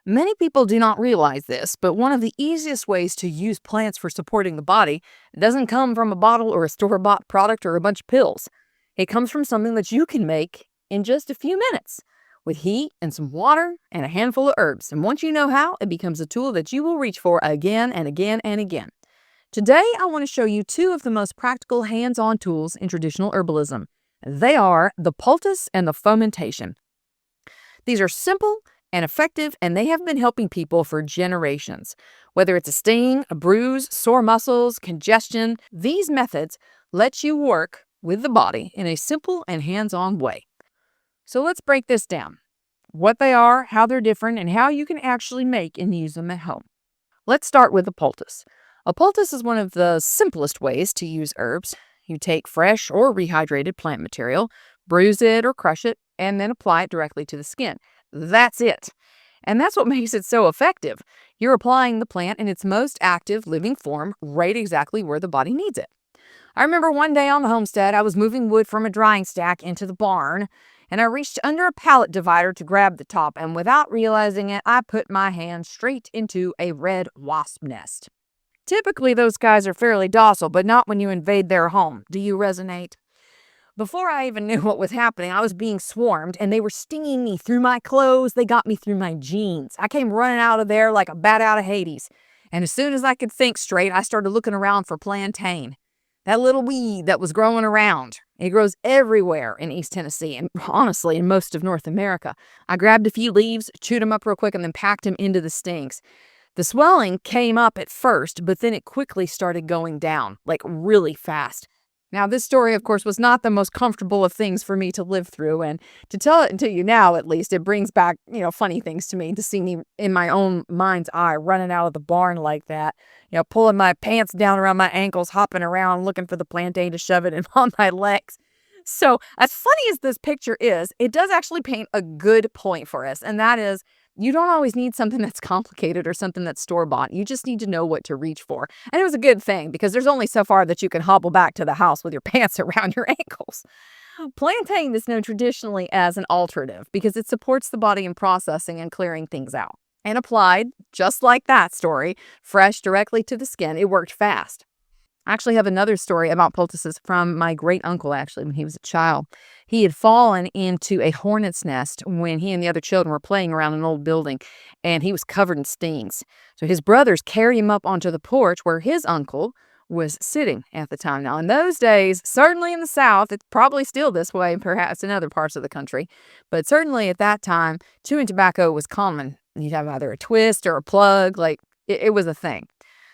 Many people do not realize this, but one of the easiest ways to use plants for supporting the body doesn't come from a bottle or a store-bought product or a bunch of pills. It comes from something that you can make in just a few minutes with heat and some water and a handful of herbs. And once you know how, it becomes a tool that you will reach for again and again and again. Today, I want to show you two of the most practical hands-on tools in traditional herbalism. They are the poultice and the fomentation. These are simple and effective, and they have been helping people for generations. Whether it's a sting, a bruise, sore muscles, congestion, these methods let you work with the body in a simple and hands-on way. So let's break this down. What they are, how they're different, and how you can actually make and use them at home. Let's start with the poultice. A poultice is one of the simplest ways to use herbs. You take fresh or rehydrated plant material, bruise it or crush it, and then apply it directly to the skin. That's it. And that's what makes it so effective. You're applying the plant in its most active living form right exactly where the body needs it. I remember one day on the homestead, I was moving wood from a drying stack into the barn, and I reached under a pallet divider to grab the top, and without realizing it, I put my hand straight into a red wasp nest. Typically, those guys are fairly docile, but not when you invade their home. Do you resonate? Before I even knew what was happening, I was being swarmed, and they were stinging me through my clothes. They got me through my jeans. I came running out of there like a bat out of Hades. And as soon as I could think straight, I started looking around for plantain. That little weed that was growing around. It grows everywhere in East Tennessee, and honestly, in most of North America. I grabbed a few leaves, chewed them up real quick, and then packed them into the stings. The swelling came up at first, but then it quickly started going down, like really fast. Now, this story, of course, was not the most comfortable of things for me to live through, and to tell it to you now, at least, it brings back, funny things to me to see me in my own mind's eye running out of the barn like that, pulling my pants down around my ankles, hopping around, looking for the plantain to shove it in on my legs. So, as funny as this picture is, it does actually paint a good point for us, and that is, you don't always need something that's complicated or something that's store-bought. You just need to know what to reach for. And it was a good thing because there's only so far that you can hobble back to the house with your pants around your ankles. Plantain is known traditionally as an alterative because it supports the body in processing and clearing things out. And applied, just like that story, fresh directly to the skin, it worked fast. I actually have another story about poultices from my great uncle, actually, when he was a child. He had fallen into a hornet's nest when he and the other children were playing around an old building, and he was covered in stings. So his brothers carried him up onto the porch where his uncle was sitting at the time. Now, in those days, certainly in the South, it's probably still this way, perhaps in other parts of the country, but certainly at that time, chewing tobacco was common. You'd have either a twist or a plug, it was a thing.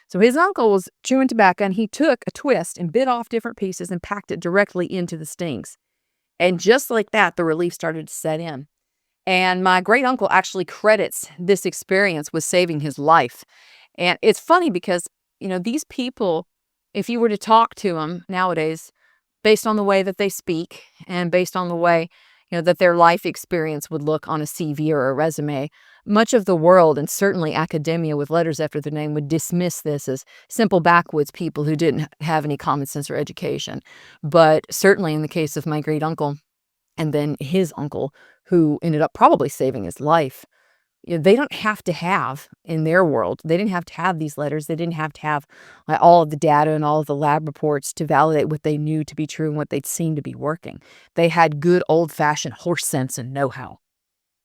So his uncle was chewing tobacco, and he took a twist and bit off different pieces and packed it directly into the stings. And just like that, the relief started to set in. And my great uncle actually credits this experience with saving his life. And it's funny because, these people, if you were to talk to them nowadays, based on the way that they speak and based on the way that their life experience would look on a CV or a resume, much of the world, and certainly academia with letters after their name, would dismiss this as simple backwoods people who didn't have any common sense or education. But certainly in the case of my great uncle and then his uncle, who ended up probably saving his life, they don't have to have, in their world, they didn't have to have these letters. They didn't have to have all of the data and all of the lab reports to validate what they knew to be true and what they'd seen to be working. They had good old-fashioned horse sense and know-how.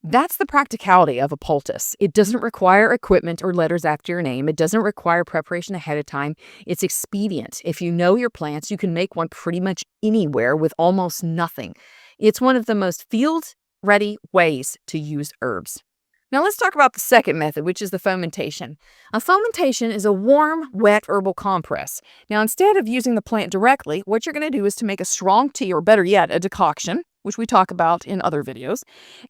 That's the practicality of a poultice. It doesn't require equipment or letters after your name. It doesn't require preparation ahead of time. It's expedient. If you know your plants, you can make one pretty much anywhere with almost nothing. It's one of the most field-ready ways to use herbs. Now let's talk about the second method, which is the fomentation. A fomentation is a warm, wet herbal compress. Now instead of using the plant directly, what you're going to do is to make a strong tea, or better yet, a decoction, which we talk about in other videos,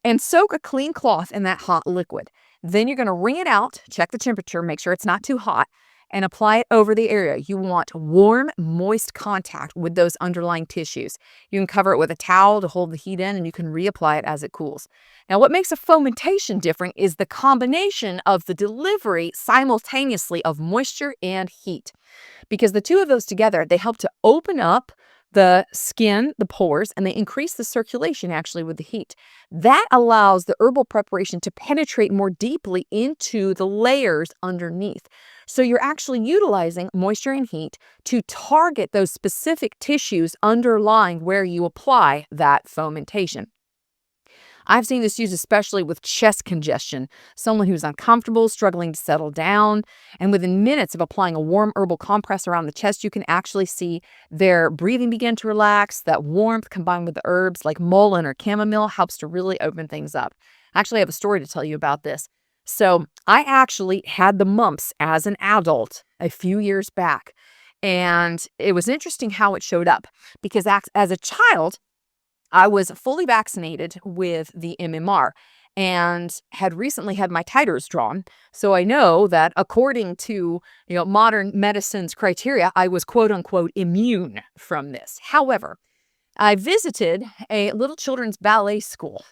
and soak a clean cloth in that hot liquid. Then you're going to wring it out, check the temperature, make sure it's not too hot, and apply it over the area. You want warm, moist contact with those underlying tissues. You can cover it with a towel to hold the heat in, and you can reapply it as it cools. Now, what makes a fomentation different is the combination of the delivery simultaneously of moisture and heat. Because the two of those together, they help to open up the skin, the pores, and they increase the circulation actually with the heat. That allows the herbal preparation to penetrate more deeply into the layers underneath. So you're actually utilizing moisture and heat to target those specific tissues underlying where you apply that fomentation. I've seen this used especially with chest congestion, someone who's uncomfortable, struggling to settle down, and within minutes of applying a warm herbal compress around the chest, you can actually see their breathing begin to relax. That warmth combined with the herbs like mullein or chamomile helps to really open things up. Actually, I have a story to tell you about this. So I actually had the mumps as an adult a few years back, and it was interesting how it showed up because as a child, I was fully vaccinated with the MMR and had recently had my titers drawn. So I know that according to, modern medicine's criteria, I was quote unquote immune from this. However, I visited a little children's ballet school.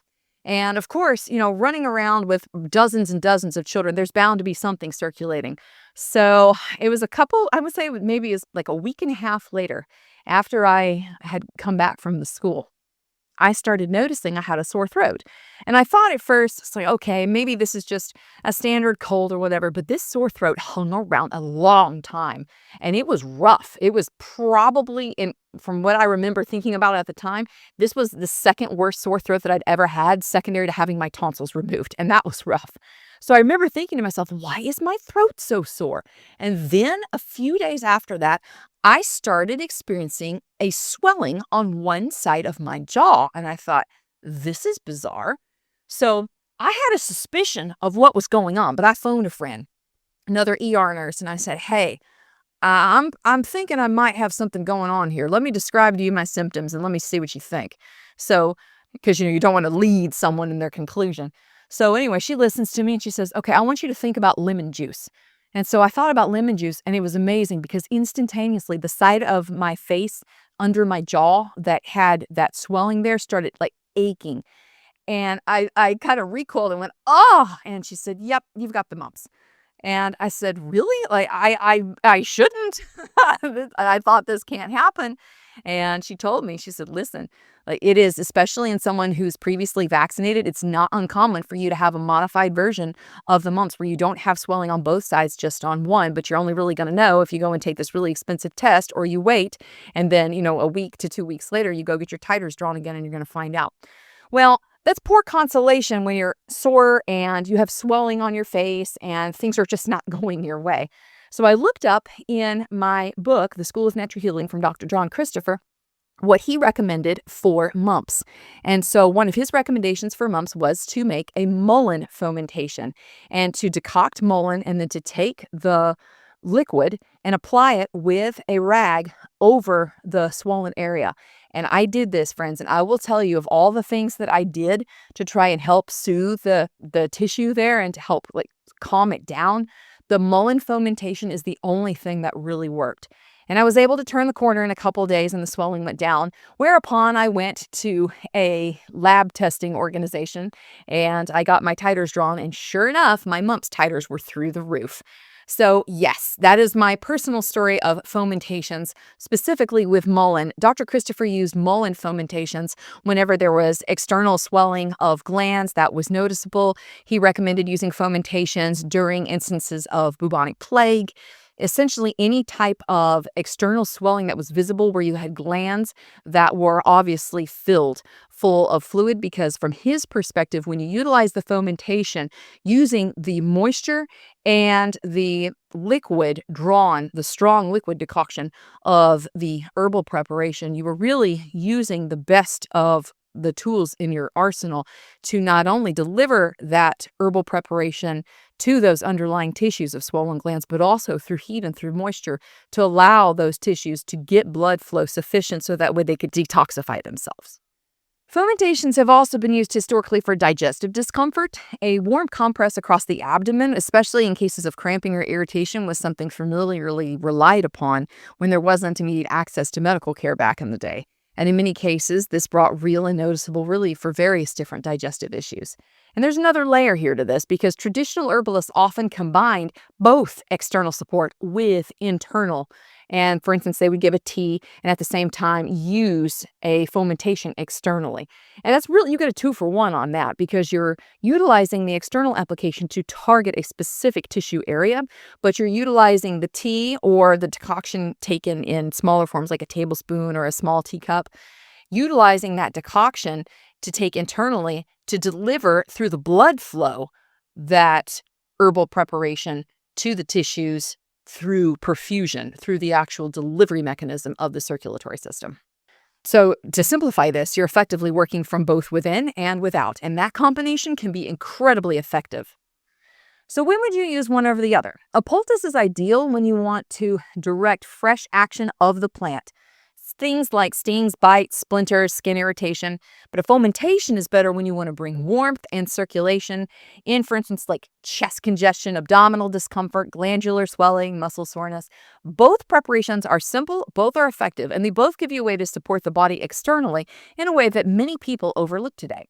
And of course, running around with dozens and dozens of children, there's bound to be something circulating. So it was I would say maybe it's like a week and a half later after I had come back from the school. I started noticing I had a sore throat. And I thought at first, it's like, okay, maybe this is just a standard cold or whatever, but this sore throat hung around a long time and it was rough. It was probably, from what I remember thinking about at the time, this was the second worst sore throat that I'd ever had, secondary to having my tonsils removed. And that was rough. So I remember thinking to myself, why is my throat so sore? And then a few days after that, I started experiencing a swelling on one side of my jaw. And I thought, this is bizarre. So I had a suspicion of what was going on, but I phoned a friend, another ER nurse, and I said, hey, I'm thinking I might have something going on here. Let me describe to you my symptoms and let me see what you think. So, because, you don't want to lead someone in their conclusion. So anyway, she listens to me and she says, okay, I want you to think about lemon juice. And so I thought about lemon juice and it was amazing because instantaneously the side of my face under my jaw that had that swelling there started like aching. And I kind of recoiled and went, oh, and she said, yep, you've got the mumps. And I said, really? Like, I shouldn't. I thought this can't happen. And she told me, she said, listen, like it is, especially in someone who's previously vaccinated, it's not uncommon for you to have a modified version of the mumps where you don't have swelling on both sides, just on one, but you're only really going to know if you go and take this really expensive test or you wait. And then, a week to 2 weeks later, you go get your titers drawn again and you're going to find out. Well, that's poor consolation when you're sore and you have swelling on your face and things are just not going your way. So I looked up in my book, The School of Natural Healing from Dr. John Christopher, what he recommended for mumps. And so one of his recommendations for mumps was to make a mullein fomentation and to decoct mullein and then to take the liquid and apply it with a rag over the swollen area. And I did this, friends, and I will tell you of all the things that I did to try and help soothe the tissue there and to help calm it down, the mullein fomentation is the only thing that really worked. And I was able to turn the corner in a couple of days and the swelling went down, whereupon I went to a lab testing organization and I got my titers drawn, and sure enough, my mumps titers were through the roof. So yes, that is my personal story of fomentations, specifically with mullein. Dr. Christopher used mullein fomentations whenever there was external swelling of glands that was noticeable. He recommended using fomentations during instances of bubonic plague. Essentially any type of external swelling that was visible where you had glands that were obviously full of fluid, because from his perspective, when you utilize the fomentation using the moisture and the liquid drawn, the strong liquid decoction of the herbal preparation, you were really using the best of the tools in your arsenal to not only deliver that herbal preparation to those underlying tissues of swollen glands, but also through heat and through moisture to allow those tissues to get blood flow sufficient so that way they could detoxify themselves. Fomentations have also been used historically for digestive discomfort. A warm compress across the abdomen, especially in cases of cramping or irritation, was something familiarly relied upon when there wasn't immediate access to medical care back in the day. And in many cases, this brought real and noticeable relief for various different digestive issues. And there's another layer here to this because traditional herbalists often combined both external support with internal. And for instance, they would give a tea and at the same time use a fomentation externally. And that's really, you get a 2-for-1 on that because you're utilizing the external application to target a specific tissue area, but you're utilizing the tea or the decoction taken in smaller forms like a tablespoon or a small teacup, utilizing that decoction to take internally to deliver through the blood flow that herbal preparation to the tissues through perfusion, through the actual delivery mechanism of the circulatory system. So to simplify this, you're effectively working from both within and without, and that combination can be incredibly effective. So when would you use one over the other? A poultice is ideal when you want to direct fresh action of the plant. Things like stings, bites, splinters, skin irritation. But a fomentation is better when you want to bring warmth and circulation in, for instance, like chest congestion, abdominal discomfort, glandular swelling, muscle soreness. Both preparations are simple, both are effective, and they both give you a way to support the body externally in a way that many people overlook today.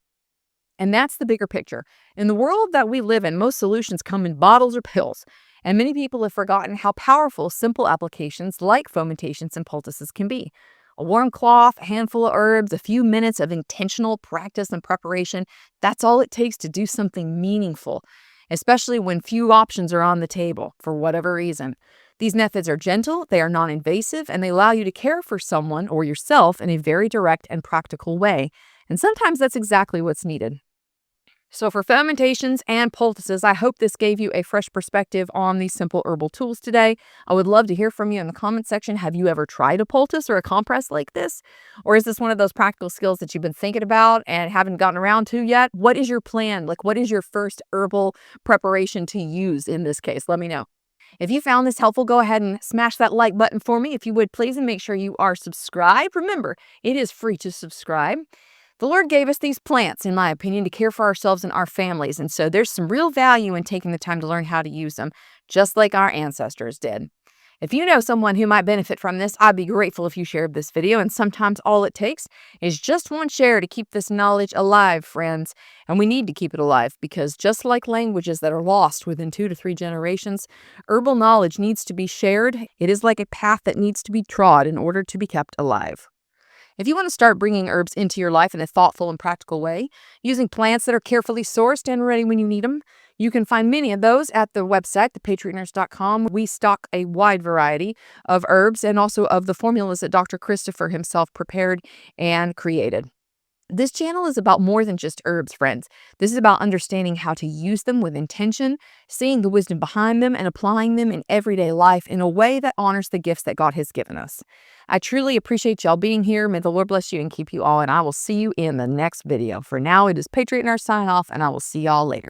And that's the bigger picture. In the world that we live in, most solutions come in bottles or pills. And many people have forgotten how powerful simple applications like fomentations and poultices can be. A warm cloth, a handful of herbs, a few minutes of intentional practice and preparation, that's all it takes to do something meaningful, especially when few options are on the table for whatever reason. These methods are gentle, they are non-invasive, and they allow you to care for someone or yourself in a very direct and practical way. And sometimes that's exactly what's needed. So for fomentations and poultices, I hope this gave you a fresh perspective on these simple herbal tools today. I would love to hear from you in the comment section. Have you ever tried a poultice or a compress like this? Or is this one of those practical skills that you've been thinking about and haven't gotten around to yet? What is your plan? Like, what is your first herbal preparation to use in this case? Let me know. If you found this helpful, go ahead and smash that like button for me if you would, please, and make sure you are subscribed. Remember, it is free to subscribe. The Lord gave us these plants, in my opinion, to care for ourselves and our families, and so there's some real value in taking the time to learn how to use them, just like our ancestors did. If you know someone who might benefit from this, I'd be grateful if you shared this video, and sometimes all it takes is just one share to keep this knowledge alive, friends. And we need to keep it alive because just like languages that are lost within 2 to 3 generations, herbal knowledge needs to be shared. It is like a path that needs to be trod in order to be kept alive. If you want to start bringing herbs into your life in a thoughtful and practical way, using plants that are carefully sourced and ready when you need them, you can find many of those at the website, thepatriotnurse.com. We stock a wide variety of herbs and also of the formulas that Dr. Christopher himself prepared and created. This channel is about more than just herbs, friends. This is about understanding how to use them with intention, seeing the wisdom behind them, and applying them in everyday life in a way that honors the gifts that God has given us. I truly appreciate y'all being here. May the Lord bless you and keep you all, and I will see you in the next video. For now, it is Patriot Nurse signing off, and I will see y'all later.